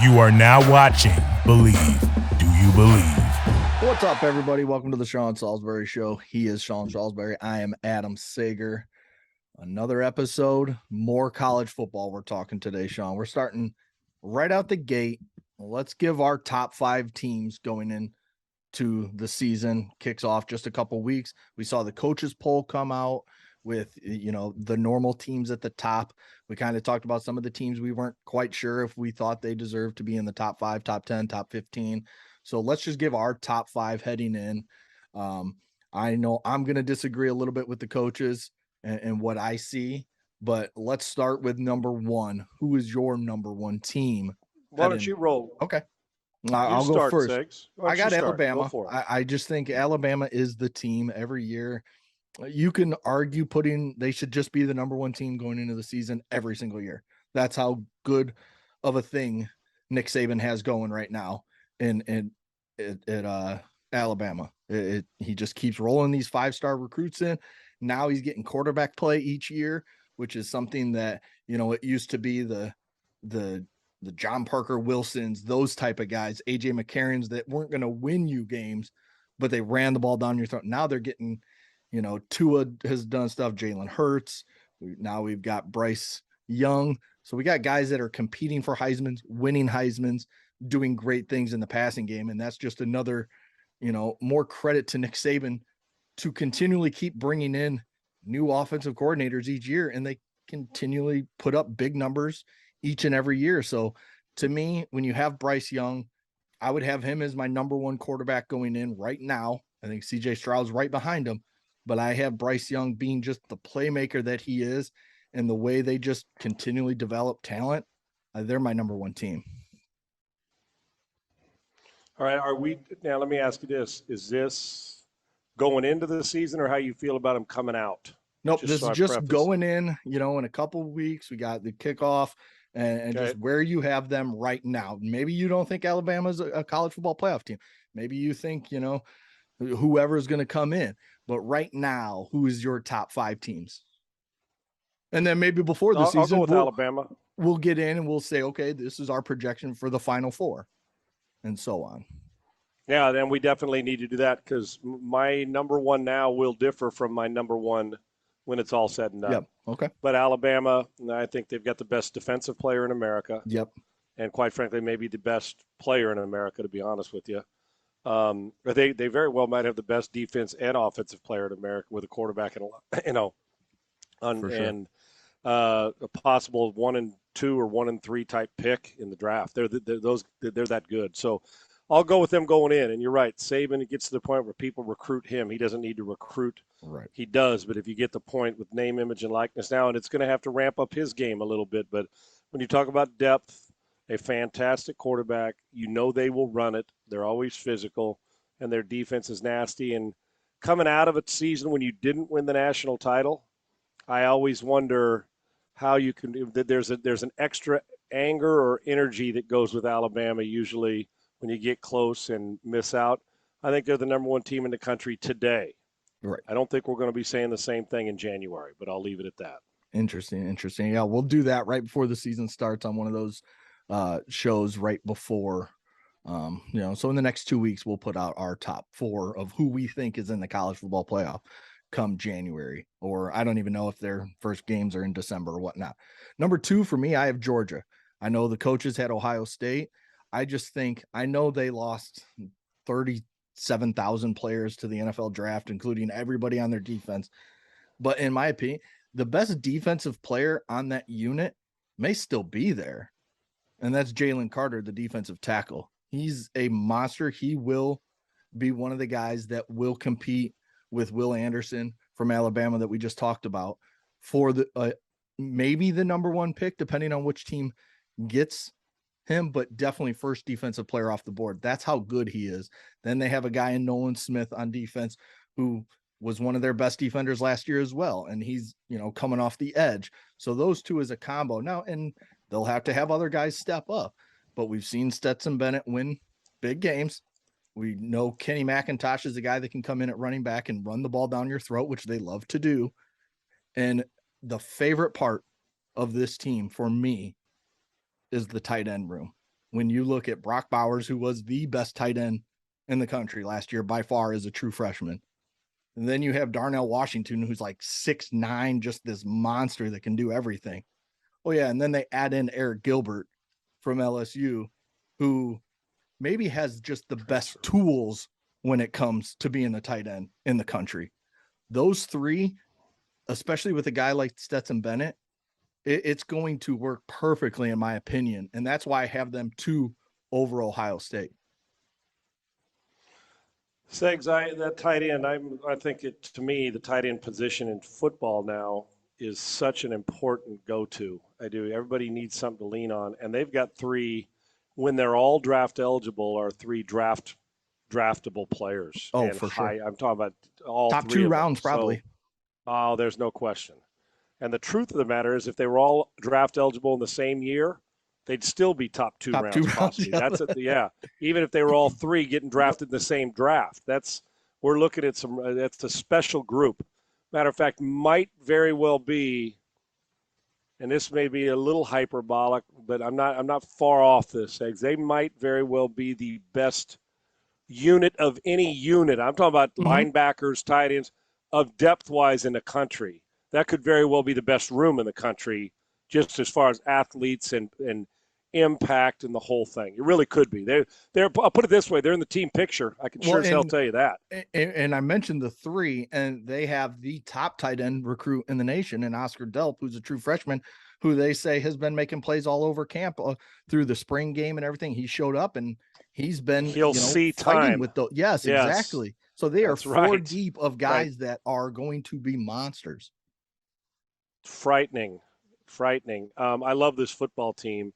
You are now watching Believe. Do you believe? What's up, everybody? Welcome to the Sean Salisbury Show. He is Sean Salisbury. I am Adam Sager. Another episode, more college football we're talking today, Sean. We're starting right out the gate. Let's give our top 5 teams going into the season. Kicks off just a couple weeks. We saw the coaches poll come out with, the normal teams at the top. We kind of talked about some of the teams we weren't quite sure if we thought they deserved to be in the top 5, top 10, top 15. So let's just give our top 5 heading in. I know I'm going to disagree a little bit with the coaches and what I see, but let's start with number 1. Who is your number 1 team? Why don't you roll? Okay. I'll go first. I got Alabama. I just think Alabama is the team every year. You can argue they should just be the number 1 team going into the season every single year. That's how good of a thing Nick Saban has going right now at Alabama. He just keeps rolling these 5-star recruits in. Now he's getting quarterback play each year, which is something that, it used to be the John Parker Wilsons, those type of guys, AJ McCarrons that weren't going to win you games, but they ran the ball down your throat. Now they're getting, Tua has done stuff, Jalen Hurts. Now we've got Bryce Young. So we got guys that are competing for Heisman's, winning Heisman's, doing great things in the passing game. And that's just another, more credit to Nick Saban to continually keep bringing in new offensive coordinators each year. And they continually put up big numbers each and every year. So to me, when you have Bryce Young, I would have him as my number 1 quarterback going in right now. I think CJ Stroud's right behind him, but I have Bryce Young being just the playmaker that he is and the way they just continually develop talent. They're my number 1 team. All right. Now let me ask you this. Is this going into the season or how you feel about them coming out? Nope. This is just going in, in a couple of weeks. We got the kickoff and just where you have them right now. Maybe you don't think Alabama's a college football playoff team. Maybe you think, whoever's going to come in. But right now, who is your top 5 teams? And then maybe before the season, I'll go with Alabama. We'll get in and we'll say, okay, this is our projection for the Final Four, and so on. Yeah, then we definitely need to do that because my number 1 now will differ from my number 1 when it's all said and done. Yep. Okay. But Alabama, I think they've got the best defensive player in America. Yep. And quite frankly, maybe the best player in America, to be honest with you. They very well might have the best defense and offensive player in America with a quarterback and a possible 1 and 2 or 1 and 3 type pick in the draft. They're that good. So I'll go with them going in. And you're right, Saban gets to the point where people recruit him. He doesn't need to recruit. Right. He does, but if you get the point with name, image, and likeness now, and it's going to have to ramp up his game a little bit. But when you talk about depth, a fantastic quarterback, they will run it. They're always physical, and their defense is nasty. And coming out of a season when you didn't win the national title, I always wonder how you can. There's an extra anger or energy that goes with Alabama usually when you get close and miss out. I think they're the number 1 team in the country today. Right. I don't think we're going to be saying the same thing in January, but I'll leave it at that. Interesting. Yeah, we'll do that right before the season starts on one of those shows right before. So in the next 2 weeks, we'll put out our top 4 of who we think is in the college football playoff come January, or I don't even know if their first games are in December or whatnot. Number 2 for me, I have Georgia. I know the coaches had Ohio State. I know they lost 37,000 players to the NFL draft, including everybody on their defense. But in my opinion, the best defensive player on that unit may still be there. And that's Jalen Carter, the defensive tackle. He's a monster. He will be one of the guys that will compete with Will Anderson from Alabama that we just talked about for the maybe the number 1 pick, depending on which team gets him, but definitely first defensive player off the board. That's how good he is. Then they have a guy in Nolan Smith on defense who was one of their best defenders last year as well. And he's, coming off the edge. So those two is a combo now, and they'll have to have other guys step up, but we've seen Stetson Bennett win big games. We know Kenny McIntosh is a guy that can come in at running back and run the ball down your throat, which they love to do. And the favorite part of this team for me is the tight end room. when you look at Brock Bowers, who was the best tight end in the country last year by far as a true freshman. And then you have Darnell Washington, who's like 6'9", just this monster that can do everything. Oh, yeah. And then they add in Eric Gilbert from LSU, who maybe has just the best tools when it comes to being a tight end in the country. Those three, especially with a guy like Stetson Bennett, it's going to work perfectly, in my opinion. And that's why I have them 2 over Ohio State. Segs, that tight end, I think to me, the tight end position in football now is such an important go-to. I do. Everybody needs something to lean on. And they've got 3, when they're all draft eligible, are 3 draftable players. Oh, and for sure. I'm talking about all top 3 2 rounds, probably. So, there's no question. And the truth of the matter is, if they were all draft eligible in the same year, they'd still be top 2 rounds. 2 rounds, possibly. yeah. That's it. Yeah. Even if they were all 3 getting drafted in the same draft, we're looking at that's a special group. Matter of fact, might very well be, and this may be a little hyperbolic, but I'm not far off this. They might very well be the best unit of any unit. I'm talking about linebackers, tight ends, of depth-wise in the country. That could very well be the best room in the country, just as far as athletes and impact and the whole thing. It really could be. They're. I'll put it this way: they're in the team picture. I can sure as hell tell you that. And I mentioned the 3, and they have the top tight end recruit in the nation, and Oscar Delp, who's a true freshman, who they say has been making plays all over camp through the spring game and everything. He showed up, and he's been see fighting time with the yes, exactly. So they are 4 deep of guys that are going to be monsters. Frightening. I love this football team,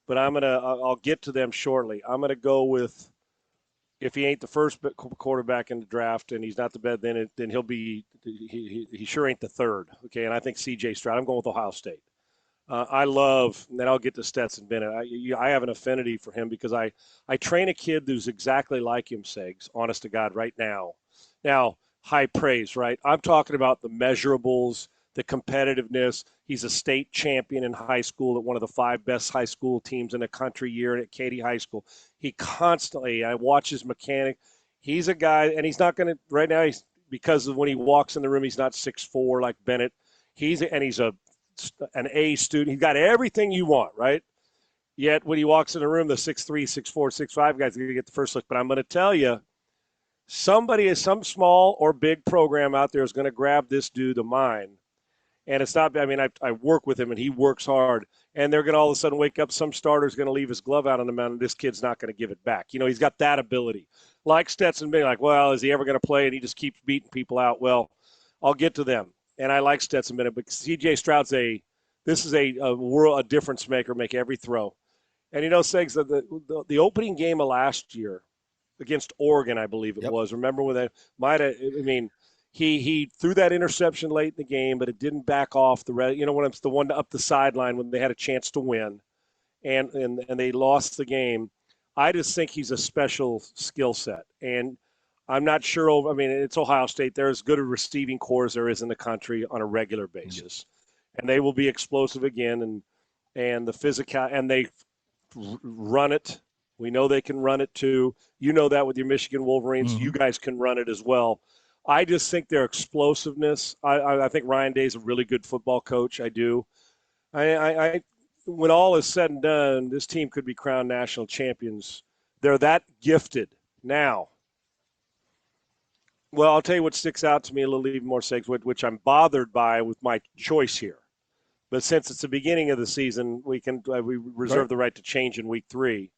but I'll get to them shortly. I'm gonna go with, if he ain't the first quarterback in the draft and he's not the best, then he'll be. He sure ain't the third. Okay, and I think C.J. Stroud. I'm going with Ohio State. I love, and then I'll get to Stetson Bennett. I have an affinity for him because I train a kid who's exactly like him, Segs, honest to God, right now. Now, high praise, right? I'm talking about the measurables, the competitiveness. He's a state champion in high school at one of the 5 best high school teams in the country year at Katy High School. He constantly, I watch his mechanic. He's a guy, and he's not going to, right now, because of when he walks in the room, he's not 6'4" like Bennett. He's an A student. He's got everything you want, right? Yet when he walks in the room, the 6'3", 6'4", 6'5 guys are going to get the first look. But I'm going to tell you, some small or big program out there is going to grab this dude of mine. And it's not, I work with him and he works hard. And they're going to all of a sudden wake up, some starter's going to leave his glove out on the mound and this kid's not going to give it back. He's got that ability. Like Stetson being like, well, is he ever going to play? And he just keeps beating people out. Well, I'll get to them. And I like Stetson Bennett, but C.J. Stroud's a difference maker, make every throw. And Segs, the opening game of last year against Oregon, I believe it was. Remember when he threw that interception late in the game, but it didn't back off when it's the one up the sideline when they had a chance to win, and they lost the game. I just think he's a special skill set, and I'm not sure. It's Ohio State. They're as good a receiving corps as there is in the country on a regular basis, and they will be explosive again. And the physical, and they run it. We know they can run it too. You know that with your Michigan Wolverines. You guys can run it as well. I just think their explosiveness. I think Ryan Day's a really good football coach. I do. I when all is said and done, this team could be crowned national champions. They're that gifted now. Well, I'll tell you what sticks out to me a little even more, Segs, which I'm bothered by with my choice here. But since it's the beginning of the season, we reserve the right to change in week 3.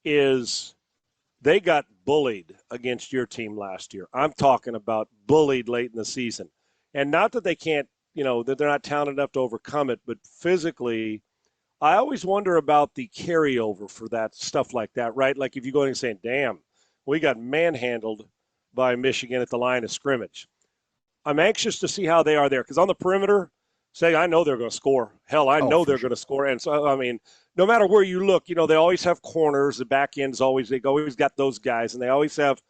Is they got bullied against your team last year. I'm talking about bullied late in the season. And not that they can't, that they're not talented enough to overcome it, but physically, I always wonder about the carryover for that stuff like that, right? Like if you go in and say, damn, we got manhandled by Michigan at the line of scrimmage. I'm anxious to see how they are there because on the perimeter, I know they're going to score. Hell, I know they're going to score. And so, no matter where you look, they always have corners. The back end's they've always got those guys, and they always have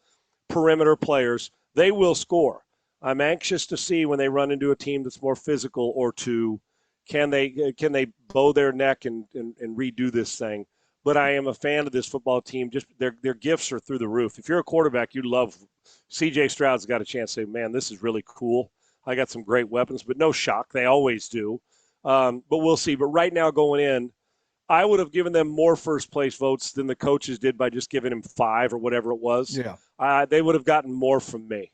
perimeter players. They will score. I'm anxious to see when they run into a team that's more physical or two, can they bow their neck and redo this thing? but I am a fan of this football team. Just their gifts are through the roof. If you're a quarterback, you love C.J. Stroud's got a chance to say, man, this is really cool. I got some great weapons, but no shock. They always do. But we'll see. But right now going in, I would have given them more first-place votes than the coaches did by just giving him 5 or whatever it was. Yeah. They would have gotten more from me.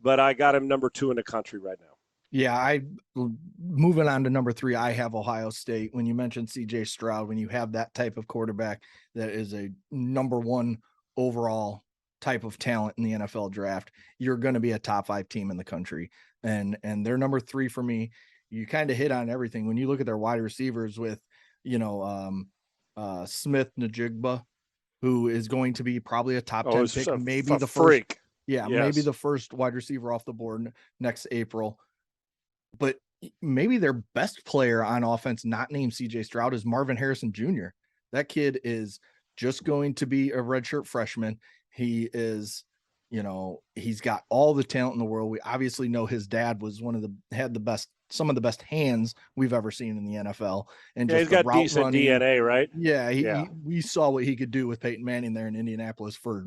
But I got him number 2 in the country right now. Yeah, moving on to number 3, I have Ohio State. When you mentioned CJ Stroud, when you have that type of quarterback that is a number 1 overall type of talent in the NFL draft, you're going to be a top 5 team in the country. And they're number 3 for me. You kind of hit on everything. When you look at their wide receivers with, Smith Najigba, who is going to be probably a top 10 pick, maybe the freak. First. Yeah, yes. Maybe the first wide receiver off the board next April. But maybe their best player on offense, not named CJ Stroud, is Marvin Harrison Jr. That kid is just going to be a redshirt freshman. He is, he's got all the talent in the world. We obviously know his dad was some of the best hands we've ever seen in the NFL. And he's got decent running, DNA, right? Yeah, we saw what he could do with Peyton Manning there in Indianapolis for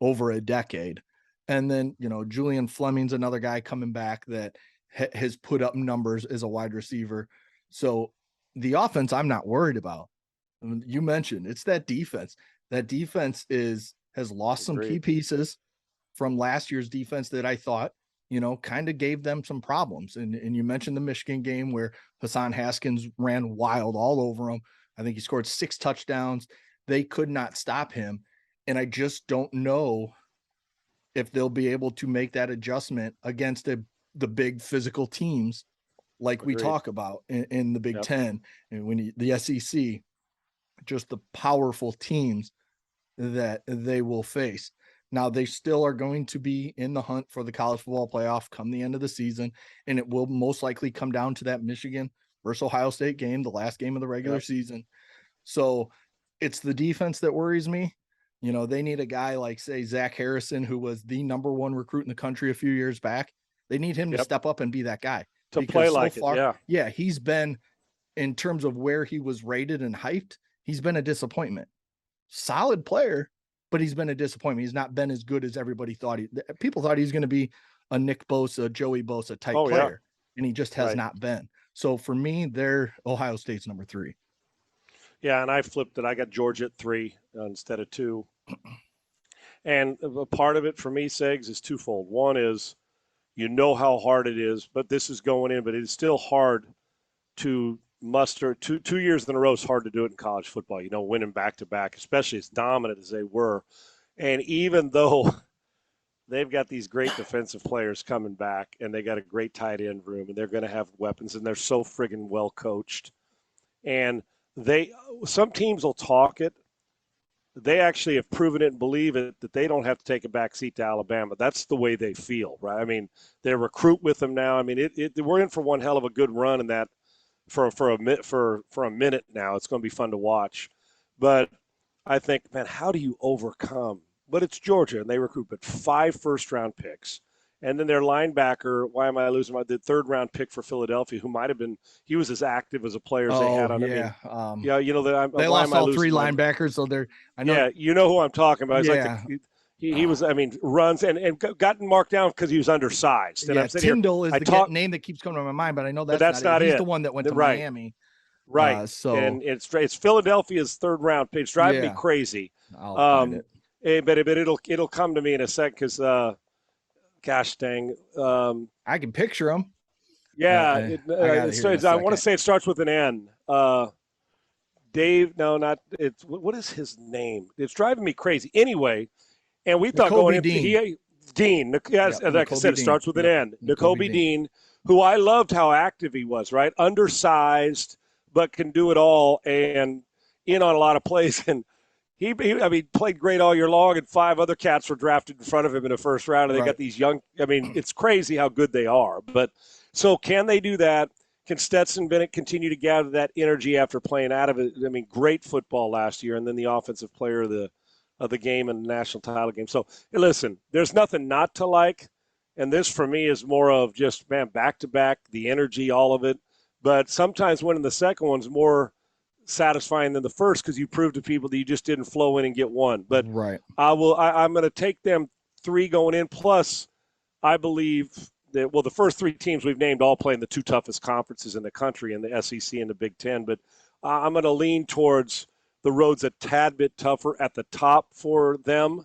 over a decade. And then, Julian Fleming's another guy coming back that has put up numbers as a wide receiver. So the offense I'm not worried about. You mentioned it's that defense. That defense has lost some key pieces from last year's defense that I thought, kind of gave them some problems. And you mentioned the Michigan game where Hassan Haskins ran wild all over him. I think he scored 6 touchdowns. They could not stop him. And I just don't know if they'll be able to make that adjustment against the big physical teams like we talk about in the Big Ten and the SEC, just the powerful teams that they will face. Now, they still are going to be in the hunt for the college football playoff come the end of the season, and it will most likely come down to that Michigan versus Ohio State game, the last game of the regular season. So it's the defense that worries me. They need a guy like, say, Zach Harrison, who was the number 1 recruit in the country a few years back. They need him to step up and be that guy. To play like it, yeah, he's been, in terms of where he was rated and hyped, he's been a disappointment. Solid player, but he's been a disappointment. He's not been as good as everybody thought. People thought he was going to be a Nick Bosa, Joey Bosa type player, and he just has not been. So for me, they're Ohio State's number 3. Yeah, and I flipped it. I got Georgia at 3 instead of 2. And a part of it for me, Segs, is twofold. One is, how hard it is, but this is going in, but it's still hard to muster. Two years in a row is hard to do it in college football, winning back-to-back, especially as dominant as they were. And even though they've got these great defensive players coming back and they got a great tight end room and they're going to have weapons and they're so friggin' well coached. And some teams will talk it. They actually have proven it and believe it that they don't have to take a back seat to Alabama. That's the way they feel, right? I mean, they recruit with them now. I mean, we're in for one hell of a good run in that for a minute now. It's going to be fun to watch. But I think, man, how do you overcome? But it's Georgia, and they recruit but 5 first-round picks. And then their linebacker, why am I losing the 3rd-round pick for Philadelphia, who might have been – he was as active as a player as they had on him. They lost all 3 linebackers, so they're – I know. Yeah, you know who I'm talking about. He was, runs and gotten marked down because he was undersized. And I'm Tyndall is the name that keeps coming to my mind, but I know that's not it. He's the one that went to Miami. Right. And it's Philadelphia's 3rd-round pick. It's driving me crazy. I'll find it. But it'll come to me in a sec because gosh dang. I can picture him. Yeah. I want to say it starts with an N. Dave, no, not – it's what is his name? It's driving me crazy. Anyway, and we thought going in – Dean. Yes, like I said, it starts with an N. Nakobe Dean, who I loved how active he was, right? Undersized, but can do it all and in on a lot of plays. And he played great all year long, and 5 other cats were drafted in front of him in the first round. And they got these young – it's crazy how good they are. But so can they do that? Can Stetson Bennett continue to gather that energy after playing out of it? Great football last year, and then the offensive player of the game and the national title game. So, listen, there's nothing not to like, and this for me is more of just, man, back-to-back, the energy, all of it. But sometimes winning the second one's more satisfying than the first because you proved to people that you just didn't flow in and get one. But right. I'm going to take them 3 going in. Plus, I believe that, the first 3 teams we've named all play in the 2 toughest conferences in the country, in the SEC and the Big Ten. But I'm going to lean towards the road's a tad bit tougher at the top for them,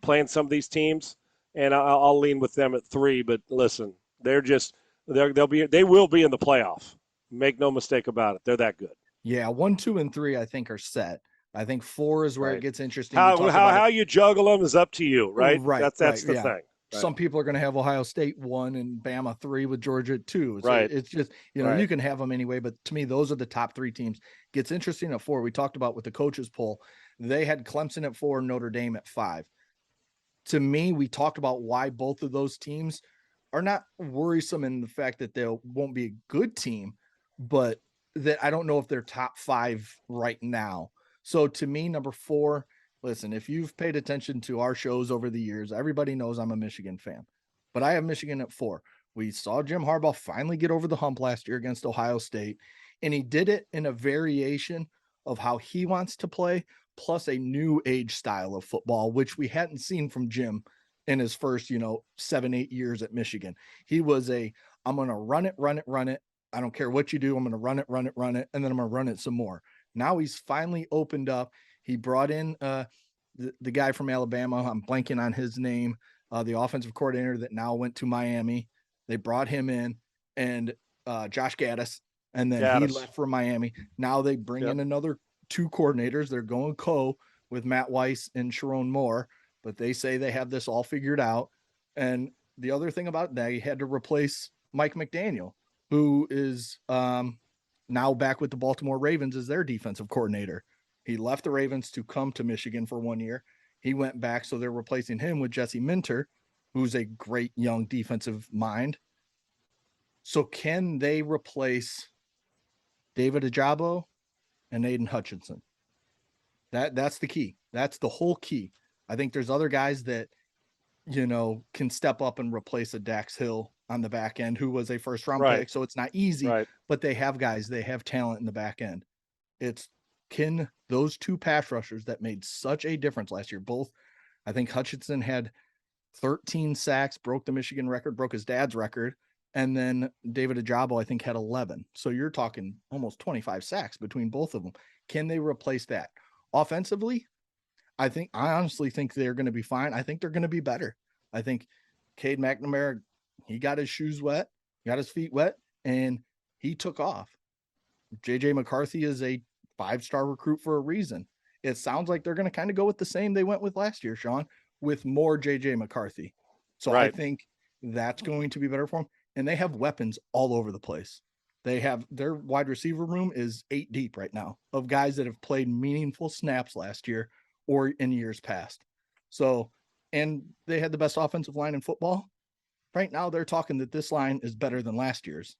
playing some of these teams, and I'll lean with them at 3. But listen, they will be in the playoff. Make no mistake about it. They're that good. Yeah, 1, 2, and 3 I think are set. I think 4 is where it gets interesting. How you juggle them is up to you, right? Right. That's the thing. Right. Some people are going to have Ohio State 1 and Bama 3 with Georgia 2. So right. It's just, you can have them anyway. But to me, those are the top 3 teams. Gets interesting at 4. We talked about with the coaches poll. They had Clemson at 4, Notre Dame at 5. To me, we talked about why both of those teams are not worrisome in the fact that they won't be a good team, but that I don't know if they're top 5 right now. So to me, number 4, listen, if you've paid attention to our shows over the years, everybody knows I'm a Michigan fan, but I have Michigan at 4. We saw Jim Harbaugh finally get over the hump last year against Ohio State, and he did it in a variation of how he wants to play, plus a new age style of football, which we hadn't seen from Jim in his first, 7-8 years at Michigan. He was I'm going to run it. I don't care what you do. I'm going to run it. And then I'm going to run it some more. Now he's finally opened up. He brought in the guy from Alabama. I'm blanking on his name, the offensive coordinator that now went to Miami. They brought him in, and Josh Gaddis, and then he left for Miami. Now they bring in another 2 coordinators. They're going with Matt Weiss and Sharon Moore, but they say they have this all figured out. And the other thing about that, he had to replace Mike McDaniel, who is now back with the Baltimore Ravens as their defensive coordinator. He left the Ravens to come to Michigan for 1 year. He went back, so they're replacing him with Jesse Minter, who's a great young defensive mind. So can they replace David Ajabo and Aiden Hutchinson? That's the key. That's the whole key. I think there's other guys that, can step up and replace a Dax Hill on the back end, who was a first round pick. So it's not easy, but they have guys, they have talent in the back end. Can those 2 pass rushers that made such a difference last year, both, I think Hutchinson had 13 sacks, broke the Michigan record, broke his dad's record. And then David Ajabo, I think, had 11. So you're talking almost 25 sacks between both of them. Can they replace that? Offensively, I honestly think they're going to be fine. I think they're going to be better. I think Cade McNamara, he got his shoes wet, got his feet wet, and he took off. JJ McCarthy is a 5-star recruit for a reason. It sounds like they're going to kind of go with the same they went with last year, Sean, with more JJ McCarthy. So I think that's going to be better for them. And they have weapons all over the place. Their wide receiver room is 8 deep right now of guys that have played meaningful snaps last year or in years past. So, and they had the best offensive line in football. Right now, they're talking that this line is better than last year's.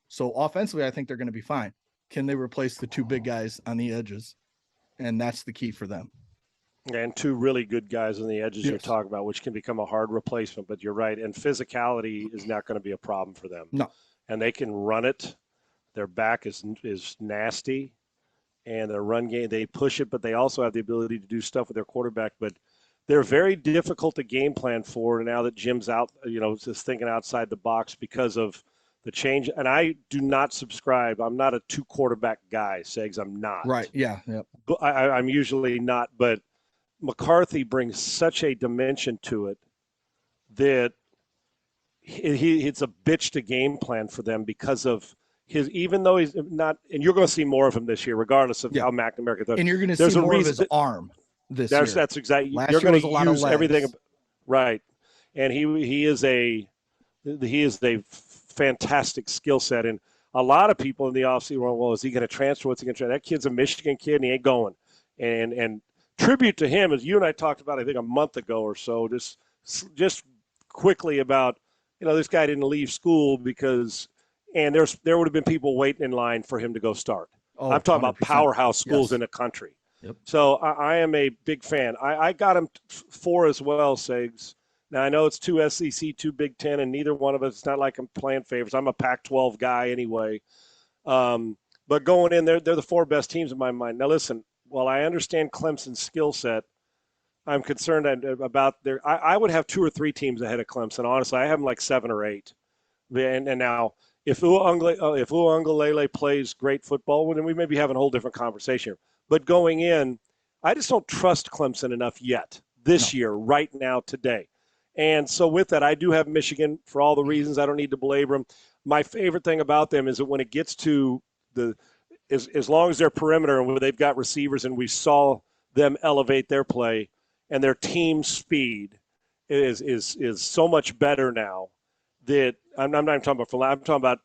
So offensively, I think they're going to be fine. Can they replace the 2 big guys on the edges? And that's the key for them. And 2 really good guys on the edges you're talking about, which can become a hard replacement. But you're right. And physicality is not going to be a problem for them. No. And they can run it. Their back is nasty. And their run game, they push it, but they also have the ability to do stuff with their quarterback. But they're very difficult to game plan for now that Jim's out, just thinking outside the box because of the change. And I do not subscribe. I'm not a 2 quarterback guy, Segs. I'm not. Right. Yeah. Yep. I'm usually not, but McCarthy brings such a dimension to it that it's a bitch to game plan for them because of his, even though he's not, and you're going to see more of him this year, regardless of how McNamara does. And you're going to see more of his arm this year. That's exactly. Last you're year going was to use everything. Right. And he is a fantastic skill set. And a lot of people in the offseason were, well, is he going to transfer? What's he going to transfer? That kid's a Michigan kid and he ain't going. And tribute to him, as you and I talked about, I think a month ago or so, just quickly about, this guy didn't leave school because, and there would have been people waiting in line for him to go start. I'm talking 100%. About powerhouse schools in the country. Yep. So I am a big fan. I got him 4 as well, Segs. Now, I know it's 2 SEC, 2 Big Ten, and neither one of us, it's not like I'm playing favorites. I'm a Pac-12 guy anyway. But going in, they're the four best teams in my mind. Now, listen, while I understand Clemson's skill set, I'm concerned about their. I would have 2 or 3 teams ahead of Clemson. Honestly, I have them like 7 or 8. And now, if Uiagalelei plays great football, well, then we may be having a whole different conversation here. But going in, I just don't trust Clemson enough yet this year, right now, today. And so with that, I do have Michigan for all the reasons. I don't need to belabor them. My favorite thing about them is that when it gets to as long as their perimeter and where they've got receivers, and we saw them elevate their play and their team speed is so much better now that I'm not even talking about. I'm talking about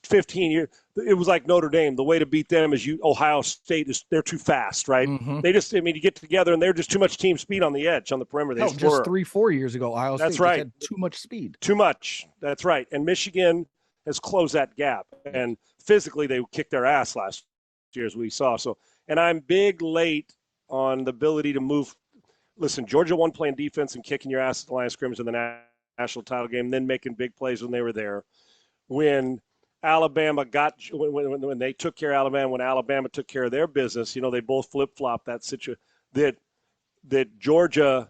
15 years. It was like Notre Dame. The way to beat them is Ohio State they're too fast, right? Mm-hmm. They just you get together and they're just too much team speed on the edge on the perimeter. No, just 3-4 years ago, Ohio State had too much speed. Too much. That's right. And Michigan has closed that gap. And physically, they kicked their ass last year, as we saw. So, and I'm big late on the ability to move. Listen, Georgia won playing defense and kicking your ass at the line of scrimmage in the national title game, then making big plays when they were there. When Alabama when they took care of Alabama, when Alabama took care of their business, they both flip-flopped that situation. That Georgia,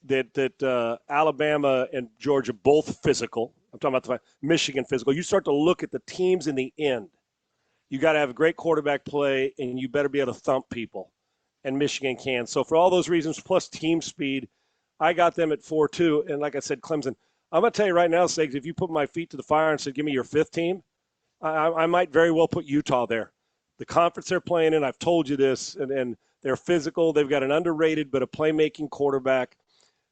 that Alabama and Georgia both physical. I'm talking about Michigan physical. You start to look at the teams in the end. You got to have a great quarterback play, and you better be able to thump people. And Michigan can. So for all those reasons, plus team speed, I got them at 4-2. And like I said, Clemson, I'm going to tell you right now, Segs, if you put my feet to the fire and said, give me your 5th team, I might very well put Utah there. The conference they're playing in, I've told you this, and they're physical. They've got an underrated but a playmaking quarterback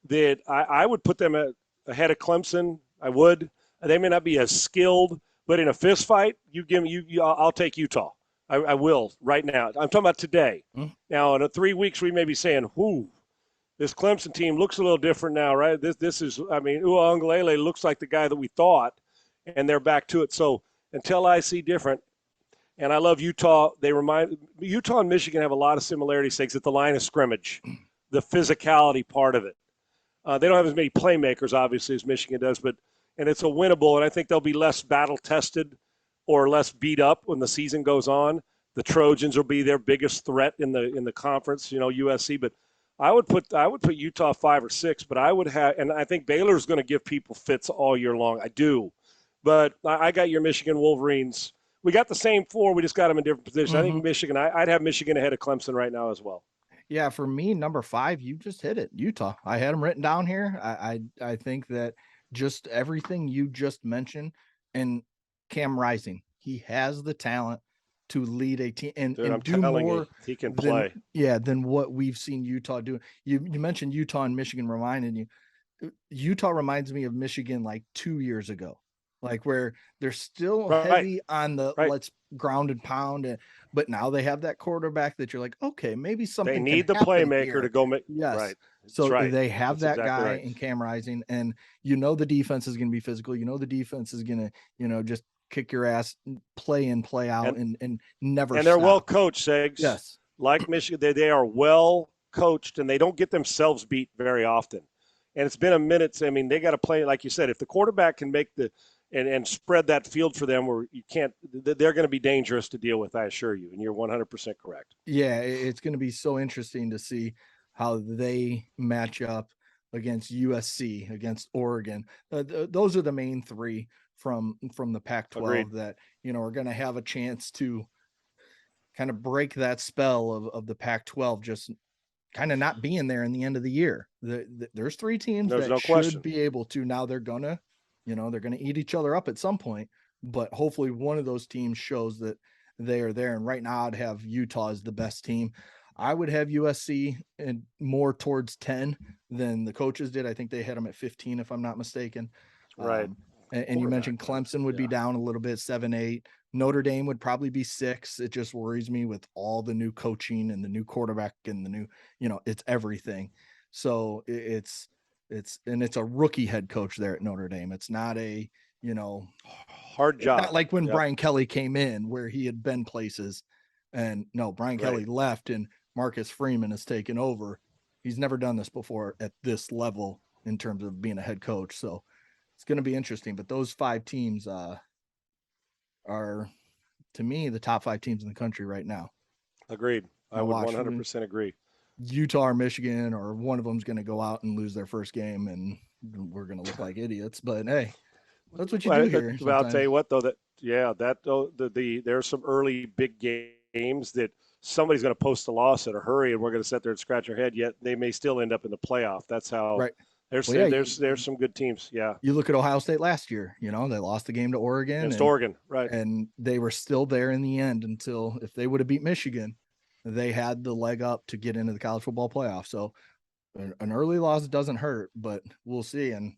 that I would put them ahead of Clemson. I would. They may not be as skilled, but in a fist fight, I'll take Utah. I will right now. I'm talking about today. Mm-hmm. Now, in 3 weeks, we may be saying, this Clemson team looks a little different now, right? This is, Uiagalelei looks like the guy that we thought, and they're back to it. So until I see different, and I love Utah. Utah and Michigan have a lot of similarities, Segs, at the line of scrimmage, the physicality part of it. They don't have as many playmakers, obviously, as Michigan does, and it's a winnable, and I think they'll be less battle-tested or less beat up when the season goes on. The Trojans will be their biggest threat in the conference, USC. But I would put Utah 5 or 6. But I would have, and I think Baylor's going to give people fits all year long. I do, but I got your Michigan Wolverines. We got the same 4. We just got them in different positions. Mm-hmm. I think Michigan. I'd have Michigan ahead of Clemson right now as well. Yeah, for me, number 5, you just hit it. Utah. I had them written down here. I think that just everything you just mentioned, and Cam Rising, he has the talent to lead a team and do more. He can play. Than what we've seen Utah do. You mentioned Utah and Michigan reminded you. Utah reminds me of Michigan like 2 years ago, like where they're still heavy on the let's ground and pound, but now they have that quarterback that you're like, okay, maybe something. They need the playmaker here to go make. Yes. Right. So they have that guy in Cam Rising, and the defense is going to be physical. The defense is going to just kick your ass, play in, play out, and never. And they're well coached, Segs. Yes, like Michigan, they are well coached, and they don't get themselves beat very often. And it's been a minute. I mean, they got to play, like you said, if the quarterback can make and spread that field for them where you can't, they're going to be dangerous to deal with, I assure you. And you're 100% correct. Yeah, it's going to be so interesting to see how they match up against USC, against Oregon. Those are the main 3 from the Pac-12 Agreed. that, are going to have a chance to kind of break that spell of the Pac-12 just kind of not being there in the end of the year. There's 3 teams that should be able to. Now they're going to, they're going to eat each other up at some point, but hopefully one of those teams shows that they are there. And right now I'd have Utah as the best team. I would have USC and more towards 10 than the coaches did. I think they had them at 15, if I'm not mistaken. Right. And you mentioned Clemson would be down a little bit, 7, 8. Notre Dame would probably be 6. It just worries me with all the new coaching and the new quarterback and the new, it's everything. So it's a rookie head coach there at Notre Dame. It's not a, hard job. Not like when Brian Kelly came in where he had been places, and no, Brian Kelly left and Marcus Freeman has taken over. He's never done this before at this level in terms of being a head coach. So it's going to be interesting, but those 5 teams are to me, the top 5 teams in the country right now. Agreed. I would 100% agree. Utah or Michigan, or one of them's going to go out and lose their first game, and we're going to look like idiots. But hey, that's what you do here. I'll tell you what, though, there's some early big games that somebody's going to post a loss in a hurry, and we're going to sit there and scratch our head. Yet they may still end up in the playoff. That's how. Right. There's some good teams. Yeah. You look at Ohio State last year. They lost the game to Oregon. Against Oregon, right? And they were still there in the end until, if they would have beat Michigan, they had the leg up to get into the college football playoff. So an early loss doesn't hurt, but we'll see. And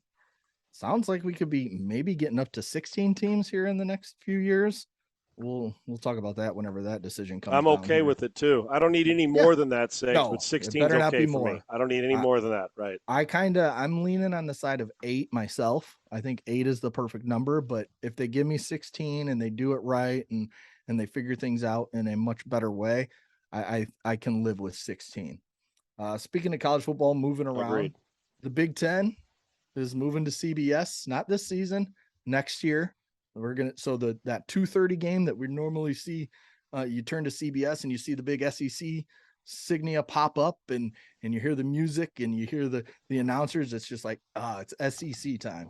sounds like we could be maybe getting up to 16 teams here in the next few years. We'll talk about that whenever that decision comes. I'm okay with it too. I don't need any more than that, Sage, but 16 is okay for me. I don't need any more than that, right? I'm leaning on the side of 8 myself. I think 8 is the perfect number, but if they give me 16 and they do it right and they figure things out in a much better way, I can live with 16. Speaking of college football moving around, Agreed. The Big Ten is moving to CBS, not this season, next year. That 2:30 game that we normally see, you turn to CBS and you see the big SEC signia pop up, and you hear the music and you hear the announcers. It's just like, it's SEC time.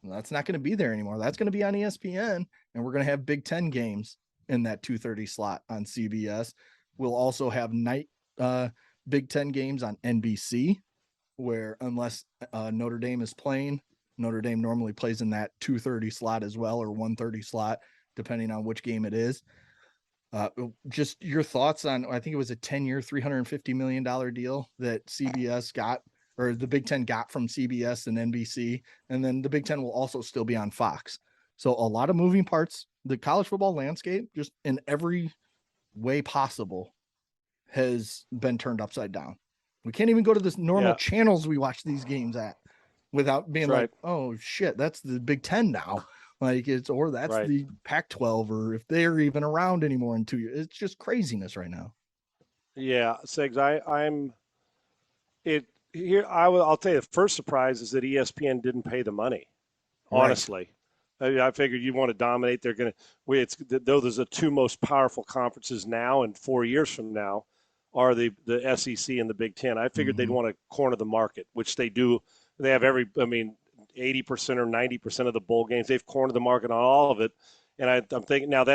Well, that's not going to be there anymore. That's going to be on ESPN, and we're going to have Big Ten games in that 2:30 slot on CBS. We'll also have night Big Ten games on NBC, where unless Notre Dame is playing, Notre Dame normally plays in that 2:30 slot as well, or 1:30 slot, depending on which game it is. Just your thoughts on, I think it was a 10-year, $350 million deal that CBS got, or the Big Ten got from CBS and NBC. And then the Big Ten will also still be on Fox. So a lot of moving parts. The college football landscape, just in every way possible, has been turned upside down. We can't even go to the normal channels we watch these games at without being like, oh shit, that's the Big Ten now. Like that's the Pac-12, or if they're even around anymore in 2 years. It's just craziness right now. Yeah, Segs, I'll tell you, the first surprise is that ESPN didn't pay the money. Honestly, I figured you want to dominate. They're going to. Though there's the 2 most powerful conferences now, and 4 years from now are the SEC and the Big Ten. I figured they'd want to corner the market, which they do. They have 80% or 90% of the bowl games. They've cornered the market on all of it. And I'm thinking now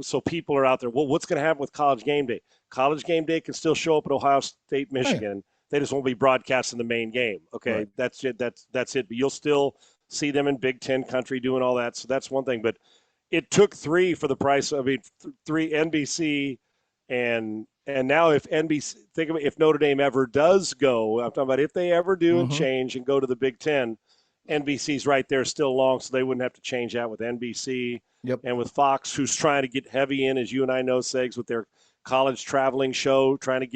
so people are out there, well, what's going to happen with College Game Day? College Game Day can still show up at Ohio State, Michigan. Right. They just won't be broadcasting the main game. Okay, right. That's it. That's it. But you'll still see them in Big Ten country doing all that. So that's one thing. But it took 3 for the price. 3 NBC and now if NBC, think of it, if Notre Dame ever does go, I'm talking about if they ever do and change and go to the Big Ten, NBC's right there still long, so they wouldn't have to change that with NBC. Yep. And with Fox, who's trying to get heavy in, as you and I know, Segs, with their college traveling show, trying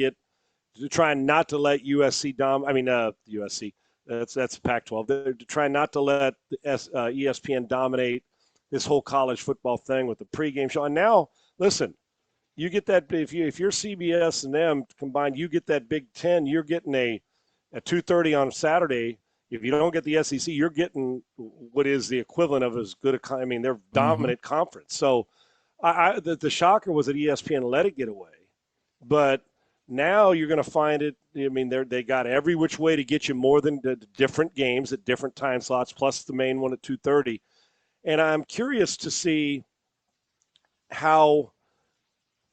not to let USC that's Pac-12. They're trying not to let ESPN dominate this whole college football thing with the pregame show. And now, listen, you get that if you're CBS and them combined, you get that Big Ten. You're getting a 2:30 on Saturday. If you don't get the SEC, you're getting what is the equivalent of as good a. They're dominant conference. So, the shocker was that ESPN let it get away, but now you're going to find it. They got every which way to get you more than the different games at different time slots, plus the main one at 2:30. And I'm curious to see how.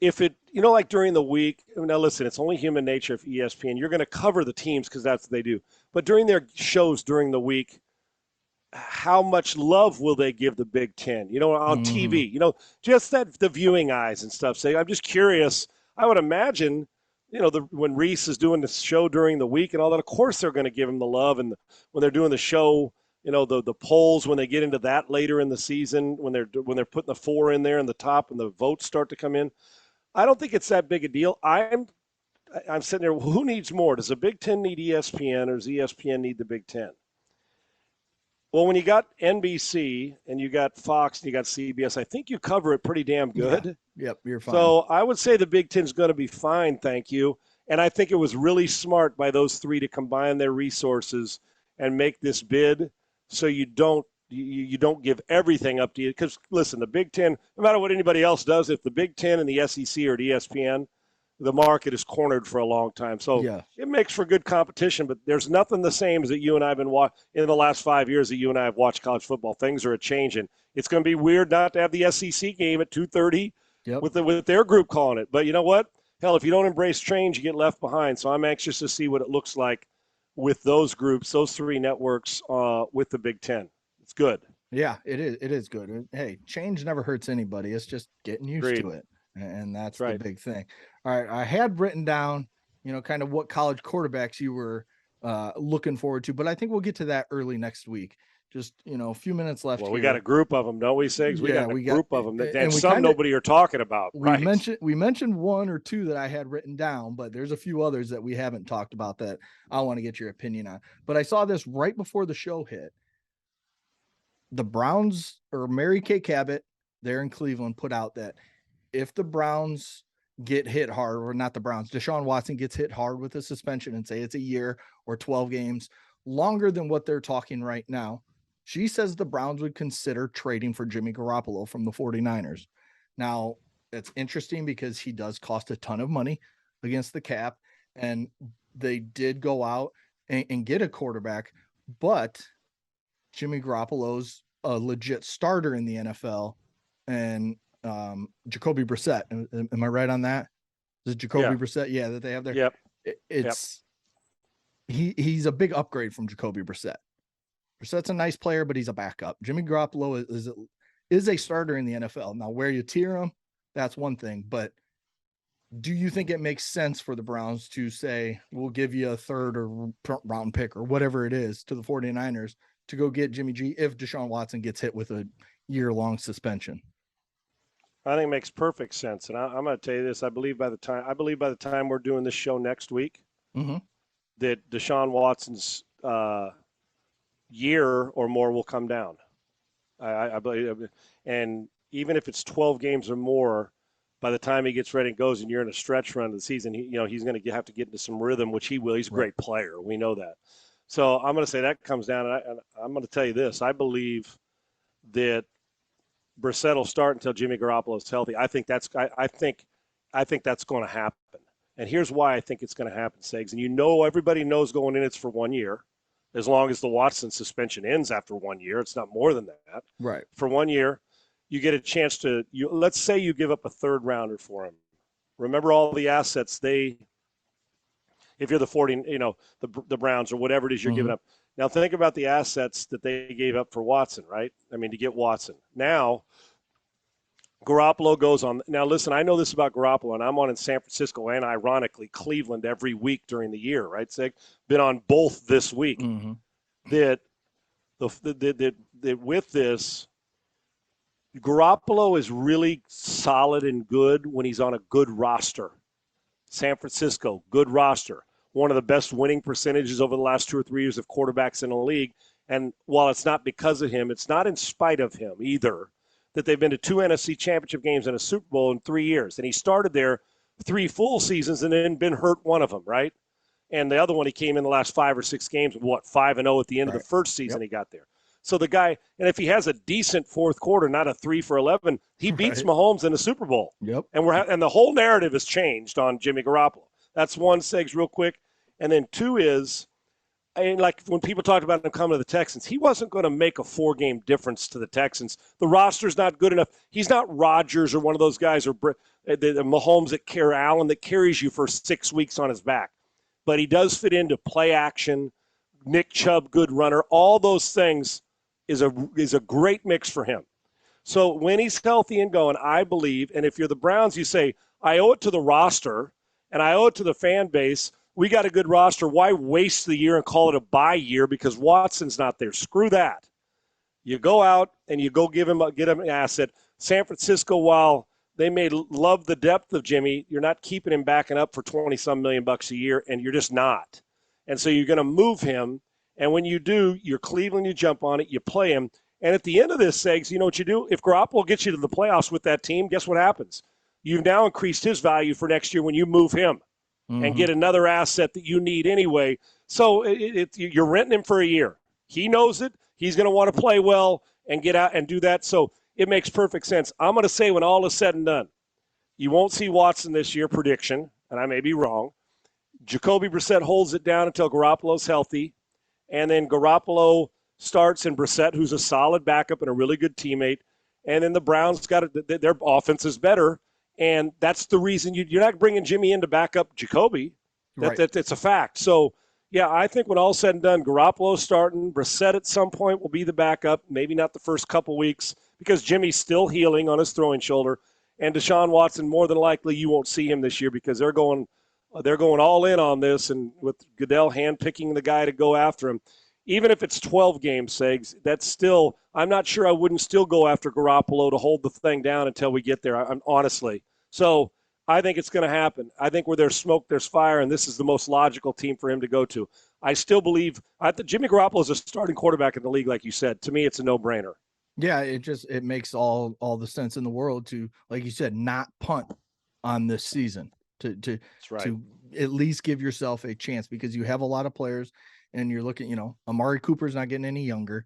If it, like during the week, now listen, it's only human nature if ESPN, you're going to cover the teams because that's what they do. But during their shows during the week, how much love will they give the Big Ten, on TV, just the viewing eyes and stuff. So I'm just curious. I would imagine, when Reese is doing the show during the week and all that, of course they're going to give him the love. And when they're doing the show, the polls, when they get into that later in the season, when they're putting the 4 in there in the top and the votes start to come in, I don't think it's that big a deal. I'm sitting there, who needs more? Does the Big Ten need ESPN, or does ESPN need the Big Ten? Well, when you got NBC and you got Fox and you got CBS, I think you cover it pretty damn good. Yeah. Yep, you're fine. So I would say the Big Ten's going to be fine, thank you. And I think it was really smart by those 3 to combine their resources and make this bid so you don't you don't give everything up to you. Because, listen, the Big Ten, no matter what anybody else does, if the Big Ten and the SEC are at ESPN, the market is cornered for a long time. So it makes for good competition, but there's nothing the same as that you and I have been watching in the last 5 years that you and I have watched college football. Things are a-changing. It's going to be weird not to have the SEC game at 2:30 with their group calling it. But you know what? Hell, if you don't embrace change, you get left behind. So I'm anxious to see what it looks like with those groups, those three networks with the Big Ten. It's good. Yeah, it is. It is good. And, hey, change never hurts anybody. It's just getting used to it. And that's the big thing. All right. I had written down, kind of what college quarterbacks you were looking forward to, but I think we'll get to that early next week. Just, a few minutes left. Well, we got a group of them, don't we, Sigs? We got a group of them and some nobody are talking about. We mentioned one or two that I had written down, but there's a few others that we haven't talked about that I want to get your opinion on. But I saw this right before the show hit. The Browns, or Mary Kay Cabot there in Cleveland, put out that if the Browns get hit hard, or not the Browns, Deshaun Watson gets hit hard with a suspension and say it's a year or 12 games, longer than what they're talking right now, she says the Browns would consider trading for Jimmy Garoppolo from the 49ers. Now, it's interesting because he does cost a ton of money against the cap, and they did go out and get a quarterback, but Jimmy Garoppolo's a legit starter in the NFL, and Jacoby Brissett. Am I right on that? Is it Jacoby Brissett? Yeah, that they have there. Yep. He's a big upgrade from Jacoby Brissett. Brissett's a nice player, but he's a backup. Jimmy Garoppolo is a starter in the NFL. Now, where you tier him, that's one thing. But do you think it makes sense for the Browns to say, we'll give you a third or round pick or whatever it is to the 49ers to go get Jimmy G if Deshaun Watson gets hit with a year-long suspension? I think it makes perfect sense. And I'm going to tell you this. I believe by the time we're doing this show next week, that Deshaun Watson's year or more will come down. I believe, and even if it's 12 games or more, by the time he gets ready and goes, and you're in a stretch run of the season, he's going to have to get into some rhythm, which he will. He's a great player. We know that. So I'm going to say that comes down. And I'm going to tell you this. I believe that Brissett will start until Jimmy Garoppolo is healthy. I think that's going to happen. And here's why I think it's going to happen, Segs. And everybody knows going in it's for 1 year. As long as the Watson suspension ends after 1 year, it's not more than that. Right. For 1 year, you get a chance to let's say you give up a third rounder for him. Remember all the assets if you're the Browns or whatever it is you're giving up. Now think about the assets that they gave up for Watson, right? I mean, to get Watson. Now Garoppolo goes on. Now listen, I know this about Garoppolo, and I'm on in San Francisco and ironically Cleveland every week during the year, right? Sig? Been on both this week. That with this, Garoppolo is really solid and good when he's on a good roster. San Francisco, good roster. One of the best winning percentages over the last 2 or 3 years of quarterbacks in the league. And while it's not because of him, it's not in spite of him either that they've been to 2 NFC championship games and a Super Bowl in 3 years. And he started there 3 full seasons and then been hurt one of them, right? And the other one, he came in the last 5 or 6 games, 5-0 at the end of the first season he got there. So the guy, and if he has a decent fourth quarter, not a 3 for 11, he beats Mahomes in the Super Bowl. Yep. And the whole narrative has changed on Jimmy Garoppolo. That's one, Segs, real quick. And then 2 is, like when people talked about him coming to the Texans, he wasn't going to make a 4-game difference to the Texans. The roster's not good enough. He's not Rodgers or one of those guys or the Mahomes or Allen that carries you for 6 weeks on his back. But he does fit into play action, Nick Chubb, good runner. All those things is a great mix for him. So when he's healthy and going, I believe, and if you're the Browns, you say, I owe it to the roster and I owe it to the fan base. We got a good roster. Why waste the year and call it a bye year because Watson's not there? Screw that. You go out and you go get him an asset. San Francisco, while they may love the depth of Jimmy, you're not keeping him backing up for $20-some million a year, and you're just not. And so you're going to move him, and when you do, you're Cleveland, you jump on it, you play him. And at the end of this, Segs, you know what you do? If Garoppolo gets you to the playoffs with that team, guess what happens? You've now increased his value for next year when you move him. And get another asset that you need anyway. So you're renting him for a year. He knows it. he's going to want to play well and get out and do that. So it makes perfect sense. I'm going to say when all is said and done, you won't see Watson this year, prediction, and I may be wrong. Jacoby Brissett holds it down until Garoppolo's healthy, and then Garoppolo starts and Brissett, who's a solid backup and a really good teammate, and then the Browns their offense is better, and that's the reason you're not bringing Jimmy in to back up Jacoby. It's a fact. So, yeah, I think when all's said and done, Garoppolo's starting, Brissett at some point will be the backup, maybe not the first couple weeks because Jimmy's still healing on his throwing shoulder, and Deshaun Watson, more than likely you won't see him this year because they're going all in on this, and with Goodell handpicking the guy to go after him. Even if it's 12 game Segs, that's still – I'm not sure I wouldn't still go after Garoppolo to hold the thing down until we get there, honestly. So I think it's going to happen. I think where there's smoke, there's fire, and this is the most logical team for him to go to. I still believe Jimmy Garoppolo is a starting quarterback in the league, like you said. To me, it's a no-brainer. Yeah, it makes all the sense in the world to, like you said, not punt on this season, to at least give yourself a chance because you have a lot of players – and you're looking, Amari Cooper's not getting any younger.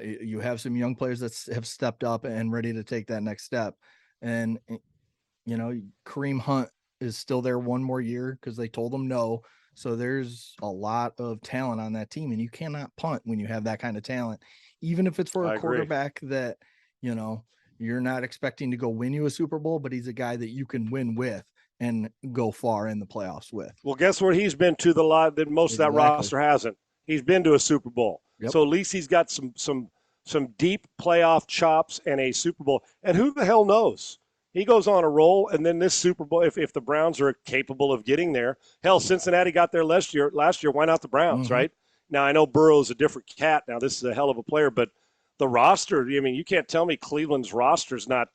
You have some young players that have stepped up and ready to take that next step. And, Kareem Hunt is still there one more year because they told him no. So there's a lot of talent on that team, and you cannot punt when you have that kind of talent, even if it's for a quarterback that, you're not expecting to go win you a Super Bowl, but he's a guy that you can win with and go far in the playoffs with. Well, guess what he's been to the lot that most of that roster hasn't. He's been to a Super Bowl. Yep. So at least he's got some deep playoff chops and a Super Bowl. And who the hell knows? He goes on a roll, and then this Super Bowl, if the Browns are capable of getting there, hell, Cincinnati got there last year. Why not the Browns, right? Now, I know Burrow's a different cat. Now, this is a hell of a player, but the roster, you can't tell me Cleveland's roster's not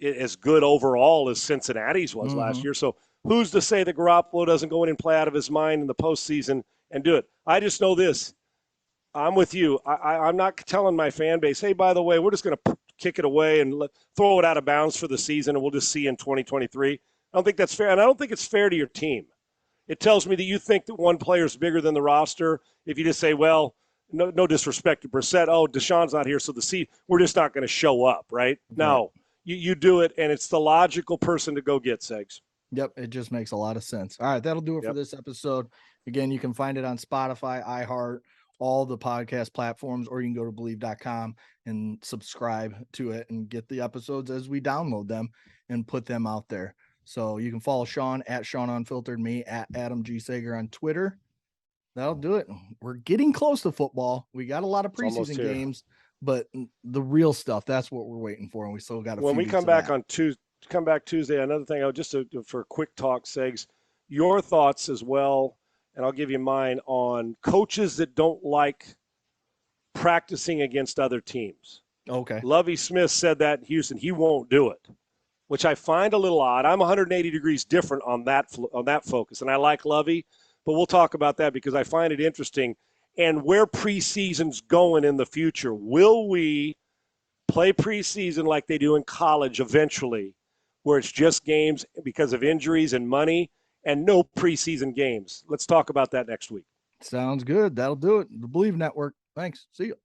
as good overall as Cincinnati's was last year. So who's to say that Garoppolo doesn't go in and play out of his mind in the postseason and do it? I just know this. I'm with you. I'm not telling my fan base, hey, by the way, we're just going to kick it away and throw it out of bounds for the season, and we'll just see in 2023. I don't think that's fair, and I don't think it's fair to your team. It tells me that you think that one player is bigger than the roster if you just say, well, no disrespect to Brissett, oh, Deshaun's not here, so we're just not going to show up, right? No. You do it, and it's the logical person to go get, Segs. Yep, it just makes a lot of sense. All right, that'll do it for this episode. Again, you can find it on Spotify, iHeart, all the podcast platforms, or you can go to Believe.com and subscribe to it and get the episodes as we download them and put them out there. So you can follow Sean at Sean Unfiltered, me at Adam G. Sager on Twitter. That'll do it. We're getting close to football. We got a lot of preseason games. But the real stuff, that's what we're waiting for, and we still got when we come back on Tuesday, another thing, for a quick talk, Segs, your thoughts as well, and I'll give you mine on coaches that don't like practicing against other teams. Okay. Lovie Smith said that in Houston. He won't do it, which I find a little odd. I'm 180 degrees different on that focus, and I like Lovie, but we'll talk about that because I find it interesting. And where preseason's going in the future. Will we play preseason like they do in college eventually, where it's just games because of injuries and money and no preseason games? Let's talk about that next week. Sounds good. That'll do it. The Believe Network. Thanks. See you.